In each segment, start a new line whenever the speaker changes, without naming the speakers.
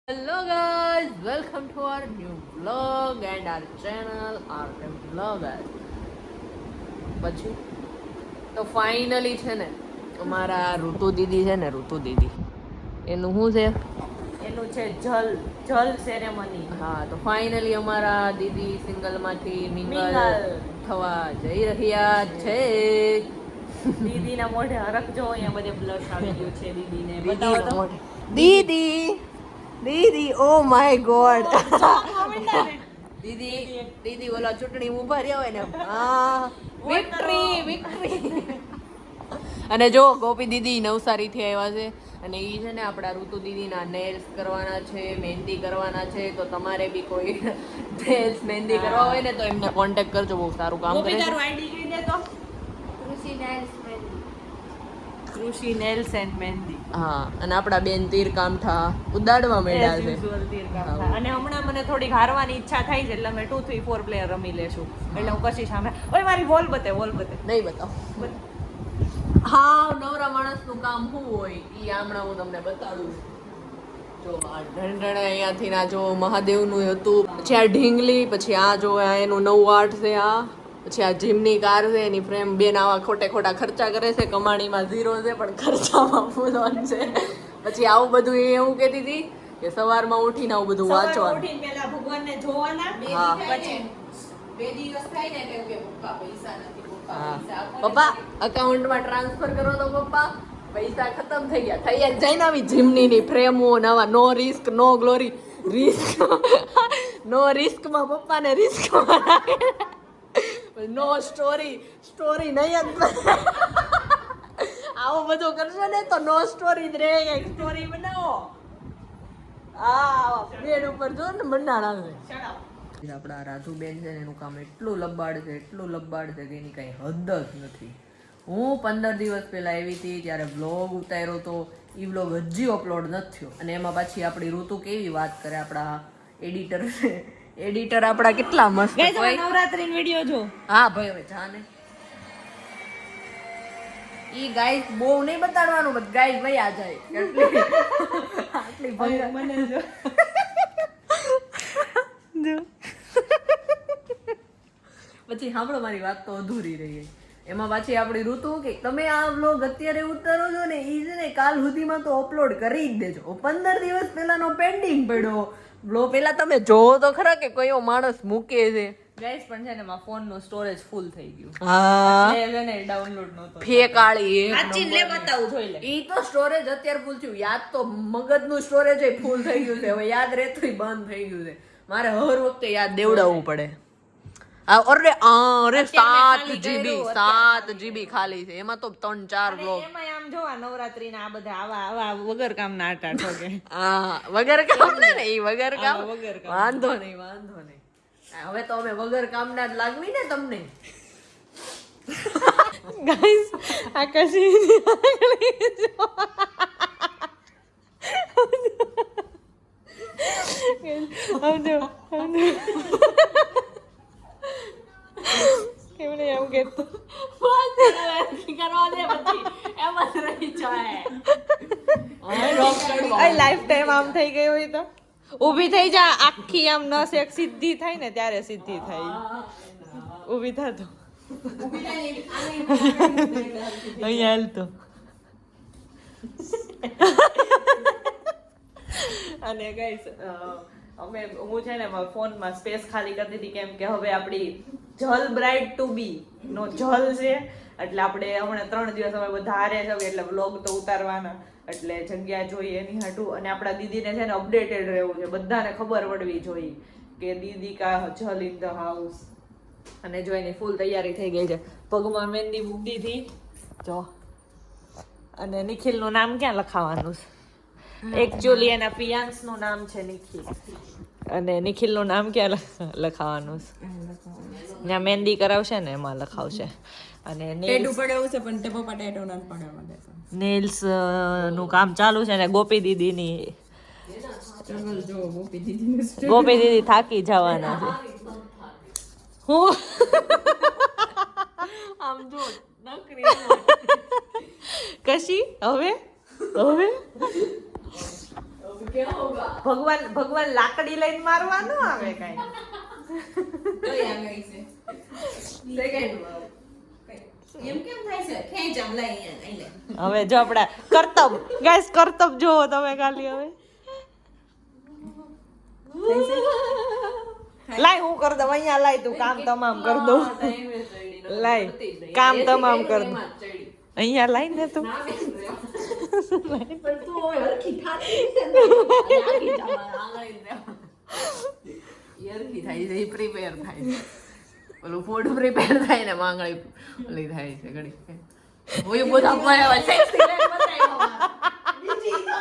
Hello guys, welcome to our new vlog and our channel RM Vloggers. પછી તો finally છે ને અમારા ઋતુ દીદી છે ને ઋતુ દીદી એનું શું છે
એનું છે જલ સેરેમની.
હા તો ફાઇનલી અમારા દીદી સિંગલમાંથી મિંગલ થવા જઈ રહ્યા છે.
દીદીના મોઢે હરખ જો અહીંયા બધે બ્લશ આવી ગયું છે દીદીને. બતાવો તો.
દીદી દીદી ઓ માય ગોડ દીદી ઓલા ચૂંટણી ઉભા રહ્યા હોય ને હા વિક્ટરી અને જો ગોપી દીદી નવસારીથી આવ્યા છે અને એ છે ને આપણા ઋતુ દીદીના નેલ્સ કરવાના છે, મહેંદી કરવાના છે. તો તમારે બી કોઈ નેલ્સ મહેંદી કરવા હોય ને તો એમને કોન્ટેક્ટ કરજો, બહુ સારું કામ કરે છે.
આઈડી કહી દે તો. કૃષિ નેલ્સ એન્ડ મહેંદી.
હા અને આપણા બેન તીર કામઠા ઉડાડવા માંડ્યા છે.
અને હમણાં મને થોડીક હારવાની ઈચ્છા થાય છે એટલે અમે 2, 3, 4 પ્લેયર રમી લેશું. એટલે હું પછી સામે ઓય મારી બોલ બતે
નહીં બતાવો. હા નવરા માણસનું કામ શું હોય એ હમણાં હું તમને બતાડું. જો આ ઢંઢણ અહીંયાથી ના જો મહાદેવનું હતું, પછી આ ઢીંગલી, પછી આ જો એનું નવું આર્ટ છે, આ પછી આ જીમની કાર છે એની ફ્રેમ. બેન આવા ખોટા ખર્ચા કરે છે, કમાણીમાં 0 છે પણ ખર્ચામાં ફૂલ ઓન છે. પછી આવું બધું એ એવું કહેતી હતી કે સવારમાં ઉઠીને આવું બધું વાંચવાનું.
ઉઠીને પહેલા ભગવાનને જોવાના.
હા
પછી
2 દિવસ થાય ને કે પપ્પા પૈસા નથી, પપ્પા અકાઉન્ટમાં ટ્રાન્સફર કરો તો પપ્પા પૈસા ખતમ થઈ ગયા. થઈ જ જાય ને આવી જીમની ફ્રેમો નવા. નો રિસ્ક નો ગ્લોરી. નો રિસ્કમાં પપ્પાને રિસ્કમાં નો સ્ટોરી નહીં જ. આવું બધું કરશો ને તો નો સ્ટોરી જ રહે. એક સ્ટોરી બનાવો. આ બેડ ઉપર જો ને મંડાણા છે. આપણા રાજુબેન છે ને એનું કામ એટલું લબાડ છે કે એની કઈ હદ જ નથી. હું 15 દિવસ પહેલા આવી હતી ત્યારે વ્લોગ ઉતાર્યો તો, એ વ્લોગ હજી અપલોડ નથી થયો. અને એમાં પાછી આપણી ઋતુ કેવી વાત કરે, આપણા એડિટર આપણા કેટલા મસ્ત હોય.
નવરાત્રીનો વિડિયો જો.
હા ભાઈ હવે જાને ઈ ગાઈસ બહુ નહીં બતાડવાનું, બસ ગાઈસ ભાઈ આ જાય આટલી ભંગ
મને જો
પછી સાંભળો મારી વાત તો અધૂરી રહી. એમાં પાછી આપણી ઋતુ કે તમે આ વ્લોગ અત્યારે ઉતારો છો ને ઈ છે ને કાલ સુધીમાં તો અપલોડ કરી જ દેજો. 15 દિવસ પહેલાનો પેન્ડિંગ પડ્યો વ્લોગ. પેલા તમે જોવો તો ખરા કે કયો માણસ મૂકે છે.
ગાઈસ પણ છે ને મારા ફોન નું સ્ટોરેજ ફૂલ થઈ ગયું.
હા
એટલે ને ડાઉનલોડ નહોતો.
ફેકાળી
આચીન લે બતાવું જોઈ લે.
ઈ તો સ્ટોરેજ અત્યારે ફૂલ થયું. યાદ તો મગજનું સ્ટોરેજ ફૂલ થઈ ગયું છે. હવે યાદ રહેતું બંધ થઈ ગયું છે. મારે હર વખતે યાદ દેવડાવવું પડે. અરે 7 GB ખાલી છે. એમાં તો 3-4 બ્લોગ.
એમાં આમ જોવા નવરાત્રીના આ બધા આવા વગર કામના આટા ઠોકે.
હા વગર કામ ને ઈ વગર કામ.
વગર કામ.
વાંધો નહીં. હવે તો અમે વગર કામના જ લાગવી ને તમને.
ગાઈસ આકાશી સમજો કેમને એમ કેતો
કરવા દે પછી એમ જ રહી જાય.
લાઈફ ટાઈમ આમ થઈ ગઈ હોય તો ઊભી થઈ જા. આખી આમ નસ એક સીધી થાય ને ત્યારે સીધી થાય. ઊભી થાતો અહીંયા હાલ તો. અને ગાઈસ હું છે ને ફોનમાં સ્પેસ ખાલી કરતી હતી કેમ કે હવે આપણી જલ બ્રાઇડ ટુ બી નો જલ છે એટલે આપણે હમણાં 3 દિવસ અમે બધા હારે છે એટલે વ્લોગ તો ઉતારવાના. એટલે જગ્યા જોઈએ એની હાટું. અને આપણા દીદીને છે ને અપડેટેડ રહેવું છે, બધાને ખબર પડવી જોઈએ કે દીદી કા જલ ઇન ધ હાઉસ. અને જો એની ફૂલ તૈયારી થઈ ગઈ છે. પગમાં મહેંદી મૂકી દીધી જો. અને નિખિલનું નામ ક્યાં લખાવાનું છે? એકચ્યુઅલી એના પિયાન્સનું નામ છે નિખિલ અને નિખિલનું નામ ક્યાં લખાવાનું છે? ત્યાં મહેંદી કરાવશે ને એમાં લખાવશે. અને નેલ્સ નું કામ ચાલુ છે ને ગોપી દીદીની. ગોપી દીદી થાકી જવાના છે. હું આમ જો નકરી કશી હવે
क्या होगा
ભગવાન લાકડી લઈને મારવા ન આવે કાંઈ.
કઈ આગળ છે સેકન્ડ એમ કેમ થાય છે ખેંચ આમ લઈ અહીં લે
હવે જો આપડા કરતબ ગાઈસ કરતબ જોવો તમે ખાલી હવે લાય હું કરી દઉં અહીંયા લાય તું કામ તમામ કરી દઉં લાય કામ તમામ કરી દઉં અહીંયા લાય ને તું
પણ તું હવે હરખી થાતી છે ને લાગી જા આંગળી ને હરખી થાય છે પ્રિપેર થાય છે ઓલું ફૂડ પ્રિપેર થાય ને માંગળી ઓલી થાય છે ઘડી હું બધા પડ્યા છે સિલેક્ટ બતાવ્યો બીજી તો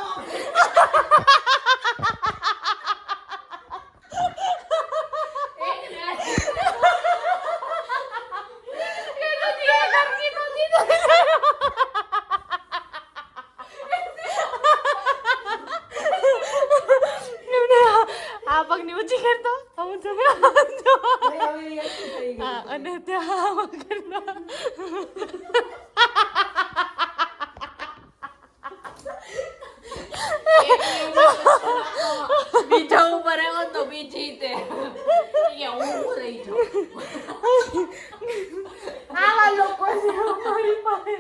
આ પગની ઊંચી કરતો હું તમે અને ત્યાં કરતો
બીજા ઉપર આવ્યો તો બીજી તે હું રહી જાઉં
આવા લોકો છે અમારી પાસે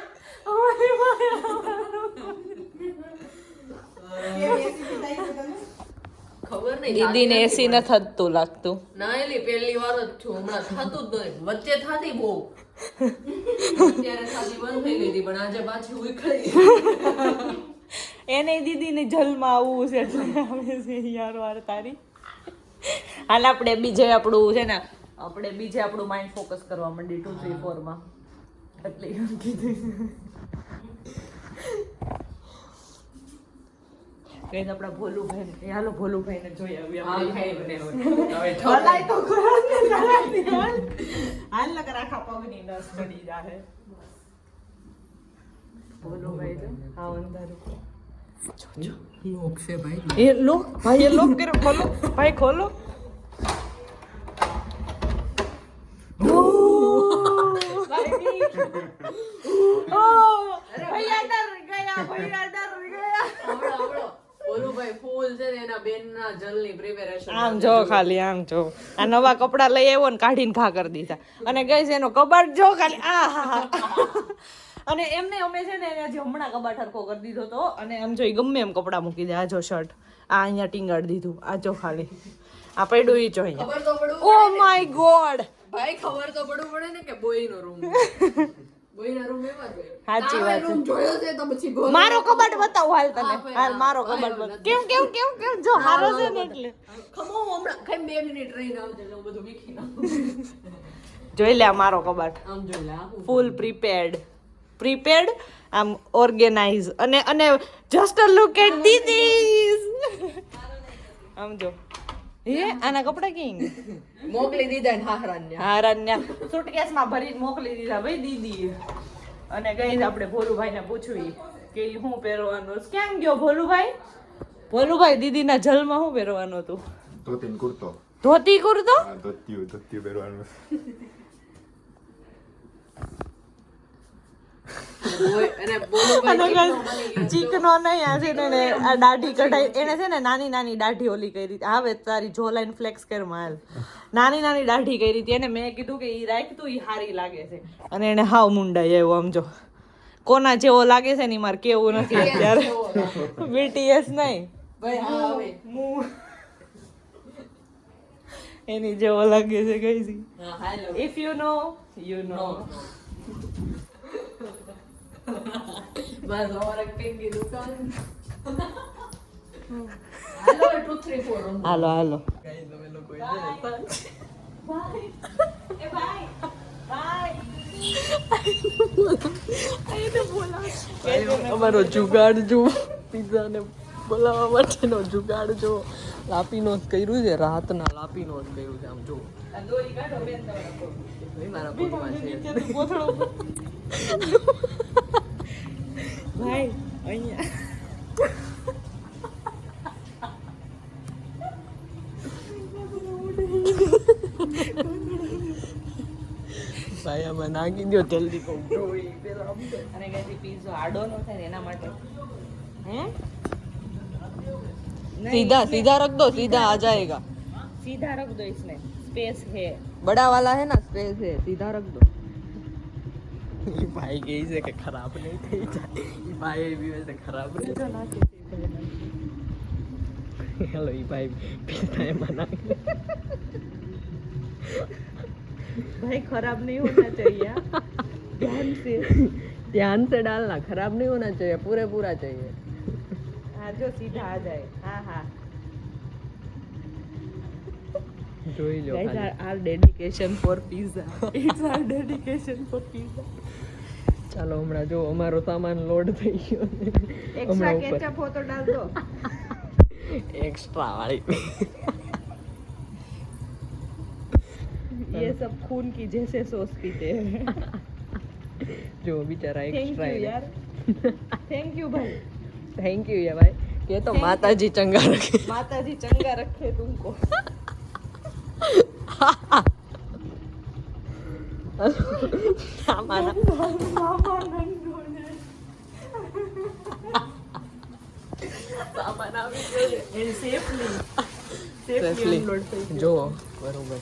ખબર નહીં
દીદીને એસી ન થતું લાગતું
ના એલી પહેલી વાર જ છું હમણાં થતું જ નહીં વચ્ચે થતી બહુ અત્યારે થતી બંધ થઈ ગઈ હતી પણ આજે પાછી ઉખડી
એને દીદીને જલમાં આવવું છે એટલે આવે છે યાર વાર તારી હાલ આપણે બીજે આપણું છે ને આપણે બીજે આપણું માઇન્ડ ફોકસ કરવા માંડી 2 3 4 માં એટલે એમ કીધું કઈ આપડા ભોલુભાઈ ને હાલો ભોલુભાઈ ને જોઈ આવી
હાલ ખાઈ બને હવે
હલાય તો ખરા ને કરાતી હાલ લગર આખા પગની નસ ચડી જાહે ભોલુભાઈ તો હા અંધારું
લોક છે ભાઈ
એ લોક ભાઈ એ લોક કરે ખોલો ભાઈ ખોલો આમ જો ખાલી આમ જો આ નવા કપડા લઈ આવ્યો ને કાઢીને ઘા કરી દીધા અને ગઈ છે એનો કબાટ જો ખાલી અને એમને અમે છે ને એને હમણાં કબાટ હરખો કરી દીધો તો અને આમ જો ગમે એમ કપડા મૂકી દે આ જો શર્ટ આ અહીંયા ટીંગાડી દીધું આ જો ખાલી આ પડ્યું ઈ જો અહીંયા ઓ માય ગોડ
ભાઈ ખબર તો પડવું પડે ને કે બોયનો રૂમ બોયના રૂમ એવા જ હોય
સાચી વાત છે
રૂમ જોયો છે તો પછી ગોળ
મારો કબાટ બતાવો હાલ તને હાલ મારો કબાટ બતાવ કેમ કેમ કેમ કેમ જો હારો છે ને એટલે
ખમો હમણાં કઈ 2 મિનિટ રહીને આવજે એટલે હું બધું વીખી નાખું
જોઈ લે આ મારો કબાટ
આમ જોઈ લે
ફૂલ પ્રીપેર્ડ આમ ઓર્ગેનાઇઝ અને જસ્ટ અ લુક એટ દીદીસ આમ જો એ આના કપડા કેમ
મોકલી દીધા ને
હારાન્યા સુટકેસમાં ભરીને મોકલી દીધા ભાઈ દીદી અને ગઈ આપણે ભોલુભાઈને પૂછ્યું કે ઈ શું પહેરવાનું છે કેમ ગયો ભોલુભાઈ દીદીના જલમાં શું પહેરવાનું હતું
ધોતી કુર્તો
ધોતી કુર્તો
ધોતી પહેરવાનું
ચીકનો નહીં આ છે ને આ દાઢી કઢાઈ એને છે ને નાની નાની દાઢી ઓલી કરી હવે તારી જો લાઈન ફ્લેક્સ કર માલ નાની નાની દાઢી કરી હતી એને મેં કીધું કે ઈ રાખ તું ઈ હારી લાગે છે અને એને હાવ મુંડાઈ આવ્યો આમ જો કોના જેવો લાગે છે ને મારે કેવું નથી અત્યારે બીટીએસ નહીં
ભાઈ હા હવે
એની જેવો લાગે છે કઈ છે
હા હાલો
ઇફ યુ નો
બસ ઓર પિંકી દુકાન હાલો 2 3 4
હાલો
ગાઈસ તમે લોકો અમારો જુગાડ જો પિઝા ને બોલાવવા માટેનો જુગાડ જો લાપીનો જ કર્યું છે રાતના લાપીનો જ કર્યું છે આમ જો મારા પોતમાં છે
ભાઈ અહીંયા
ભાઈ આમાં નાખી દો જલ્દી કહું
અને કઈ પીઝો આડો ન થાય ને એના માટે હે
सीधा सीधा रख दो, सीधा आ जाएगा।
सीधा रख दो इसमें, स्पेस है।
बड़ा वाला है ना, स्पेस है, सीधा रख दो। ये भाई के से के खराब नहीं થઈ જાય, ये भाई भी वैसे खराब नहीं हेलो ये भाई पीता है मना
भाई खराब नहीं होना चाहिए,
ध्यान से डालना, खराब नहीं होना चाहिए, पूरे पूरा चाहिए।
हाँ जो सीधा आ जाए। हाँ हाँ
જોઈ લો
guys,
ખાલી.
our dedication for pizza. It's our dedication for pizza.
ચાલો હમણાં જો અમારો સામાન લોડ થઈ ગયો છે.
एक्स्ट्रा
હમણાં ઉપર
केचप हो तो डाल दो।
એક્સ્ટ્રા વાળી
ये सब खून की जैसे सॉस पीते हैं।
જો બિચારા
थैंक
એક્સ્ટ્રા
यू यार, थैंक यू भाई।
થેન્ક યુ યા ભાઈ કે તો માતાજી ચંગા રખે
माता जी चंगा रखे तुमको।
સામાન સામાન આવી ગયો છે.
And safely
Safely.
unload થઈ ગયો।
જો બરોબર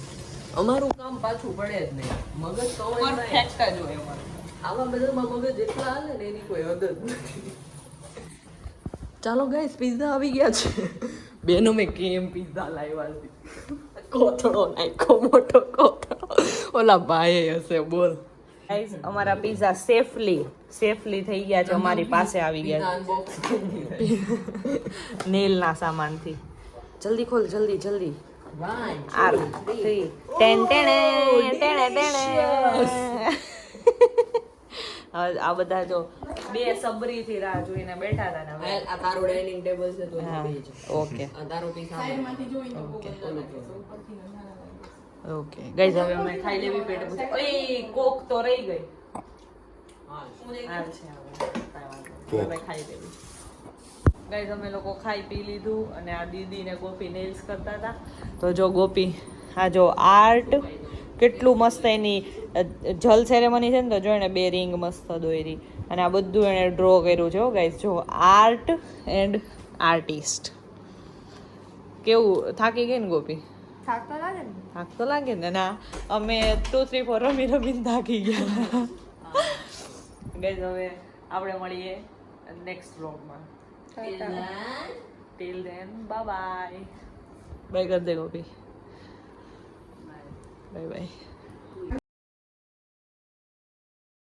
અમારું કામ પાછું પડે જ નહીં, મગજ તો હોય જ નહીં.
Perfect જ હોય અમારું।
આવા બધામાં મગજ એટલા હાલે ને એની કોઈ હદ જ નથી. ચાલો ગાઈસ પિઝા આવી ગયા છે. બેનો મેં કેમ પિઝા લાવ્યા છે, કોથળો નાખ્યો મોટો કોથળો, ઓલા ભાઈ હશે બોલ.
ગાઈસ અમારા પિઝા સેફલી થઈ ગયા છે, અમારી પાસે આવી ગયા નેલ ના સામાનથી। જલ્દી ખોલ, જલ્દી જલ્દી। આર 3 ટેન ટેણે ટેણે ટેણે। હવે આ બધા જો બે સબરીથી રાહ જોઈને બેઠા હતા ને હવે
આ તારો ડાઇનિંગ ટેબલ છે તો
હા,
એમાં બેસી
ઓકે
આ તારો પીસ
ઓકે ગાઈસ હવે અમે ખાઈ લેવી પેટ પૂછે। ઓય કોક તો રહી ગઈ। આ છે હવે હવે ખાઈ લેવી। ગાઈસ અમે લોકો ખાઈ પી લીધું અને આ દીદી ને ગોપી નેલ્સ કરતા હતા, તો જો ગોપી આ જો આર્ટ કેટલું મસ્ત એની જલ સેરેમની છે ને, તો જો એને બે રિંગ મસ્ત દોરી અને આ બધું એને ડ્રો કર્યું છે ગાઈસ। જો આર્ટ એન્ડ આર્ટિસ્ટ। કેવું થાકી ગઈ ને ગોપી? થાક તો લાગે ને ના, અમે 2 3 4 રમીને થાકી ગયા। ગાઈસ હવે આપણે મળીએ નેક્સ્ટ વ્લોગમાં। Till then bye bye. Bye કર દે ગોપી, બાય બાય।